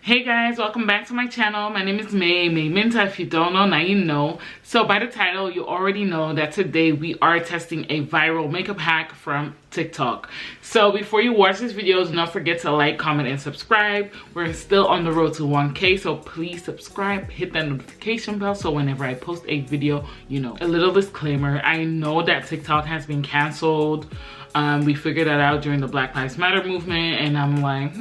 Hey guys, welcome back to my channel. My name is Mintah. If you don't know, now you know. So by the title, you already know that today we are testing a viral makeup hack from TikTok. So before you watch this video, do not forget to like, comment, and subscribe. We're still on the road to 1K, so please subscribe, hit that notification bell so whenever I post a video, you know. A little disclaimer, I know that TikTok has been canceled. We figured that out during the Black Lives Matter movement, and I'm like,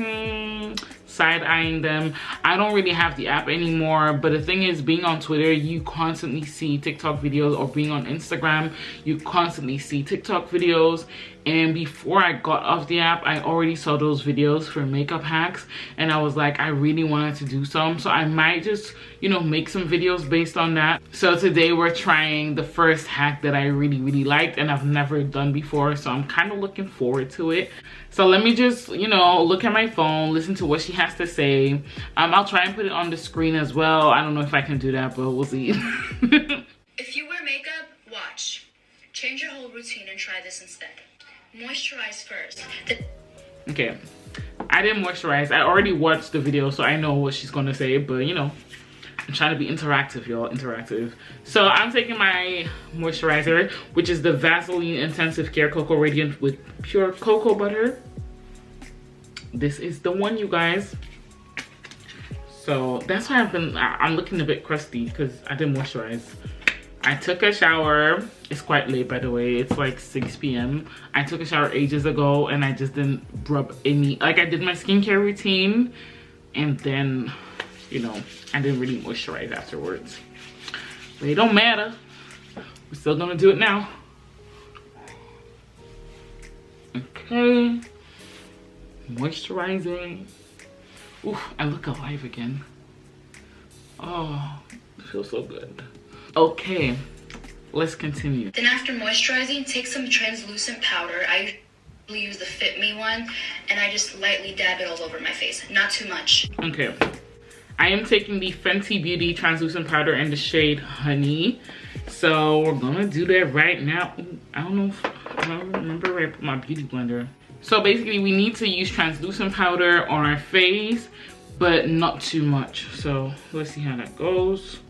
side-eyeing them. I don't really have the app anymore, but the thing is, being on Twitter, you constantly see TikTok videos, or being on Instagram, you constantly see TikTok videos. And before I got off the app, I already saw those videos for makeup hacks, and I was like, I really wanted to do some, so I might just, you know, make some videos based on that. So today we're trying the first hack that I really liked and I've never done before, so I'm kind of looking forward to it. So let me just, you know, look at my phone, listen to what she has to say. I'll try and put it on the screen as well. I don't know if I can do that, but we'll see. If you wear makeup, watch. Change your whole routine and try this instead. Moisturize first. Okay, I didn't moisturize. I already watched the video, so I know what she's gonna say, but you know, I'm trying to be interactive, y'all, interactive. So I'm taking my moisturizer, which is the Vaseline Intensive Care Cocoa Radiant with pure cocoa butter. This is the one, you guys. So that's why I'm looking a bit crusty, because I didn't moisturize. I took a shower. It's quite late, by the way. It's like 6 p.m. I took a shower ages ago and I just didn't rub any, like I did my skincare routine and then, you know, I didn't really moisturize afterwards. But it don't matter. We're still gonna do it now. Okay. Moisturizing. Oof, I look alive again. Oh, it feels so good. Okay, let's continue. Then after moisturizing, take some translucent powder. I usually use the Fit Me one, and I just lightly dab it all over my face. Not too much. Okay, I am taking the Fenty Beauty translucent powder in the shade Honey. So we're gonna do that right now. I don't know if I don't remember where I put my beauty blender. So basically we need to use translucent powder on our face, but not too much. So let's see how that goes.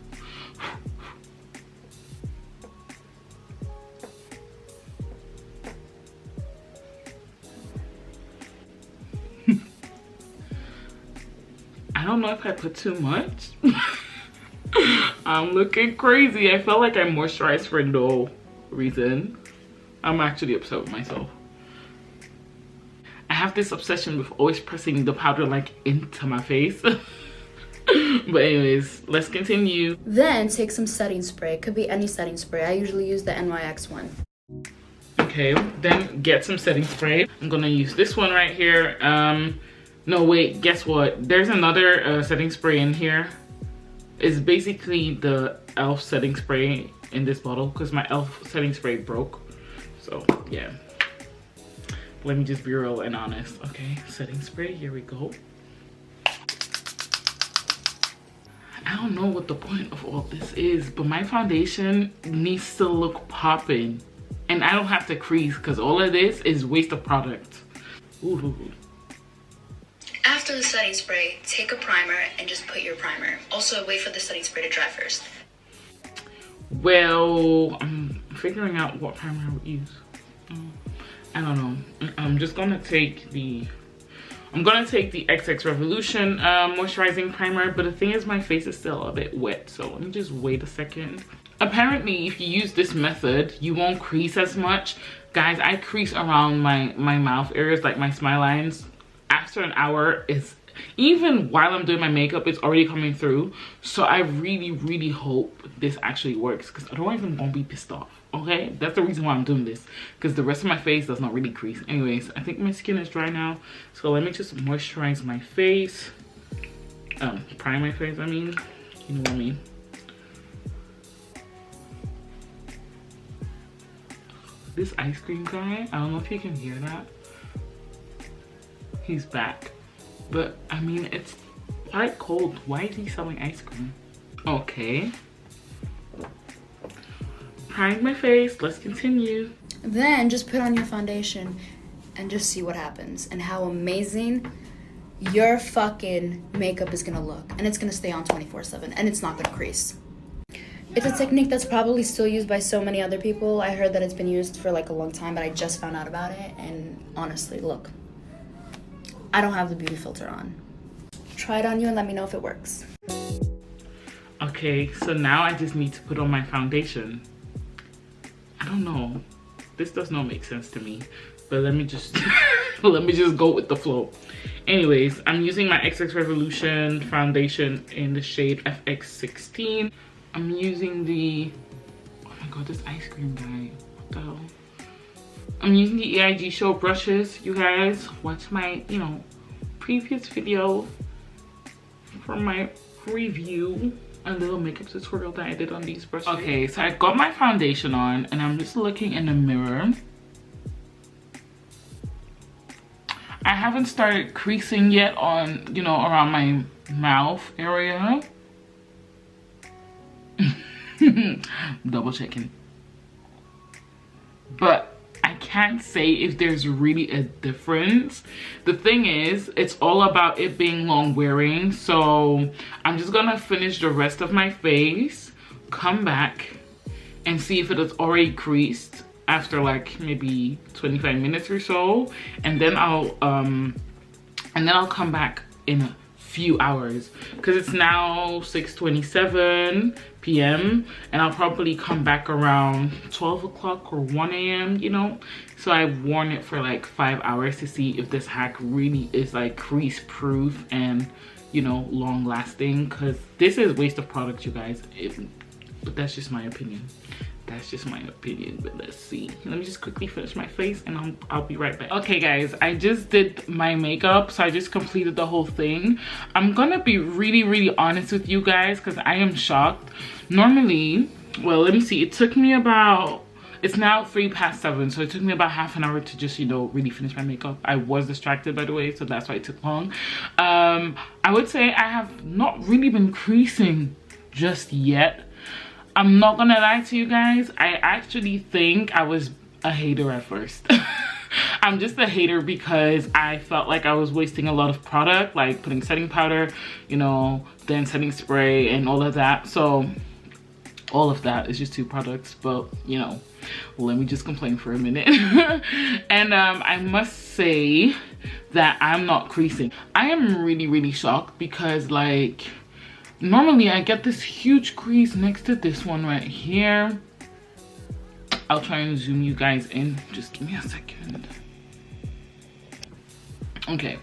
I don't know if I put too much. I'm looking crazy. I felt like I moisturized for no reason. I'm actually upset with myself. I have this obsession with always pressing the powder like into my face. But anyways, let's continue. Then take some setting spray. It could be any setting spray. I usually use the NYX one. Okay, then get some setting spray. I'm gonna use this one right here. No, wait, guess what? There's another setting spray in here. It's basically the e.l.f. setting spray in this bottle because my e.l.f. setting spray broke. So, yeah. Let me just be real and honest. Okay, setting spray, here we go. I don't know what the point of all this is, but my foundation needs to look popping. And I don't have to crease because all of this is waste of product. Ooh. After the setting spray, take a primer and just put your primer. Also, wait for the setting spray to dry first. Well, I'm figuring out what primer I would use. I don't know. I'm just gonna take the XX Revolution moisturizing primer, but the thing is my face is still a bit wet, so let me just wait a second. Apparently, if you use this method, you won't crease as much. Guys, I crease around my mouth areas, like my smile lines. After an hour, even while I'm doing my makeup, it's already coming through. So I really hope this actually works, because otherwise I'm gonna be pissed off. Okay, that's the reason why I'm doing this, because the rest of my face does not really crease. Anyways, I think my skin is dry now, so let me just moisturize my face. Prime my face, I mean, you know what I mean. This ice cream guy, I don't know if you can hear that. He's back, but I mean, it's quite cold. Why is he selling ice cream? Okay, primed my face. Let's continue. Then just put on your foundation and just see what happens and how amazing your fucking makeup is gonna look, and it's gonna stay on 24/7, and it's not gonna crease. It's a technique that's probably still used by so many other people. I heard that it's been used for like a long time, but I just found out about it, and honestly, look, I don't have the beauty filter on. Try it on you and let me know if it works. Okay, so now I just need to put on my foundation. I don't know, this does not make sense to me, but let me just let me just go with the flow. Anyways, I'm using my XX Revolution foundation in the shade FX16. I'm using the, oh my god, this ice cream guy, what the hell? I'm using the EIGSHOW brushes. You guys watch my, you know, previous video for my review, a little makeup tutorial that I did on these brushes. Okay, so I got my foundation on and I'm just looking in the mirror. I haven't started creasing yet on, you know, around my mouth area. Double checking. But I can't say if there's really a difference. The thing is, it's all about it being long wearing. So I'm just gonna finish the rest of my face, come back and see if it is already creased after like maybe 25 minutes or so, and then I'll come back in a few hours because it's now 6:27 p.m. and I'll probably come back around 12 o'clock or 1 a.m. you know, so I've worn it for like 5 hours to see if this hack really is like crease proof and, you know, long lasting, because this is waste of product, you guys. But that's just my opinion. That's just my opinion, but let's see. Let me just quickly finish my face and I'll be right back. Okay guys, I just did my makeup, so I just completed the whole thing. I'm gonna be really honest with you guys because I am shocked. Normally, well, let me see, it took me about, it's now 7:03, so it took me about half an hour to just, you know, really finish my makeup. I was distracted, by the way, so that's why it took long. I would say I have not really been creasing just yet. I'm not gonna lie to you guys, I actually think I was a hater at first. I'm just a hater because I felt like I was wasting a lot of product, like putting setting powder, you know, then setting spray and all of that. So all of that is just 2 products, but you know, let me just complain for a minute. And I must say that I'm not creasing. I am really shocked because like, normally I get this huge crease next to this one right here. I'll try and zoom you guys in. Just give me a second. Okay.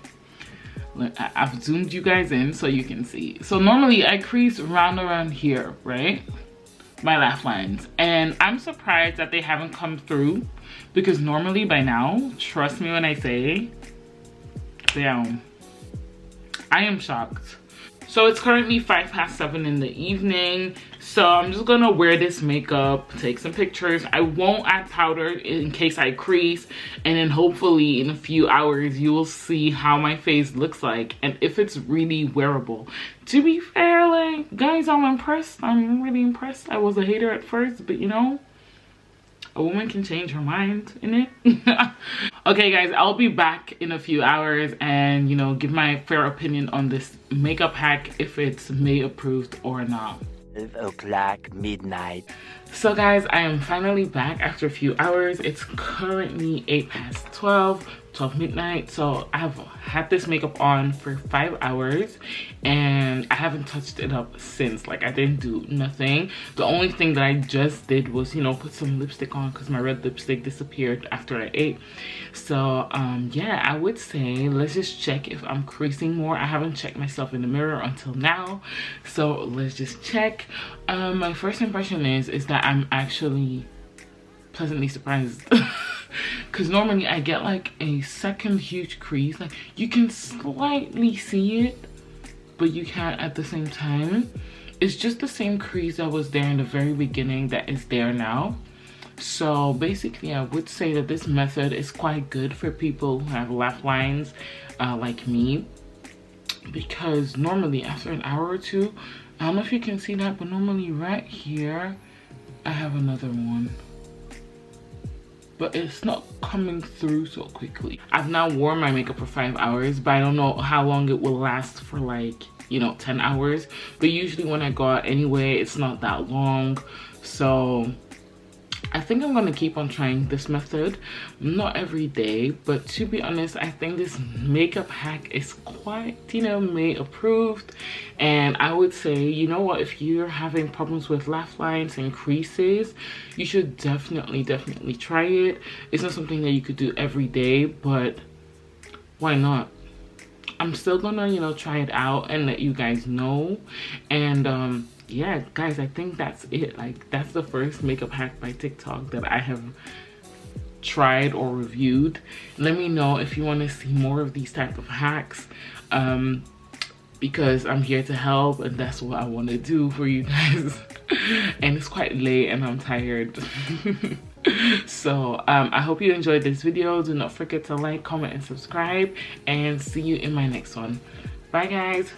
I've zoomed you guys in so you can see. So normally I crease around here, right? My laugh lines. And I'm surprised that they haven't come through because normally by now, trust me when I say, damn, I am shocked. So it's currently 7:05 in the evening. So I'm just gonna wear this makeup, take some pictures. I won't add powder in case I crease. And then hopefully in a few hours, you will see how my face looks like and if it's really wearable. To be fair, like, guys, I'm impressed. I'm really impressed. I was a hater at first, but you know, a woman can change her mind, innit? Okay guys, I'll be back in a few hours and, you know, give my fair opinion on this makeup hack, if it's May approved or not. 12 o'clock midnight. So guys, I am finally back after a few hours. It's currently 12 midnight. So I have had this makeup on for 5 hours and I haven't touched it up since. Like, I didn't do nothing. The only thing that I just did was, you know, put some lipstick on because my red lipstick disappeared after I ate. So yeah, I would say let's just check if I'm creasing more. I haven't checked myself in the mirror until now, so let's just check. My first impression is that I'm actually pleasantly surprised because normally I get like a second huge crease. Like, you can slightly see it but you can't at the same time. It's just the same crease that was there in the very beginning that is there now. So basically I would say that this method is quite good for people who have laugh lines like me, because normally after an hour or two, I don't know if you can see that, but normally right here I have another one. but it's not coming through so quickly. I've now worn my makeup for 5 hours, but I don't know how long it will last for, like, you know, 10 hours. But usually when I go out anyway, it's not that long. So I think I'm gonna keep on trying this method, not every day, but to be honest, I think this makeup hack is quite, you know, May approved. And I would say, you know what, if you're having problems with lash lines and creases, you should definitely try it. It's not something that you could do every day, but why not? I'm still gonna, you know, try it out and let you guys know. And yeah, guys, I think that's it. Like, that's the first makeup hack by TikTok that I have tried or reviewed. Let me know if you want to see more of these type of hacks, because I'm here to help, and that's what I want to do for you guys. And it's quite late and I'm tired. So I hope you enjoyed this video. Do not forget to like, comment, and subscribe, and see you in my next one. Bye guys.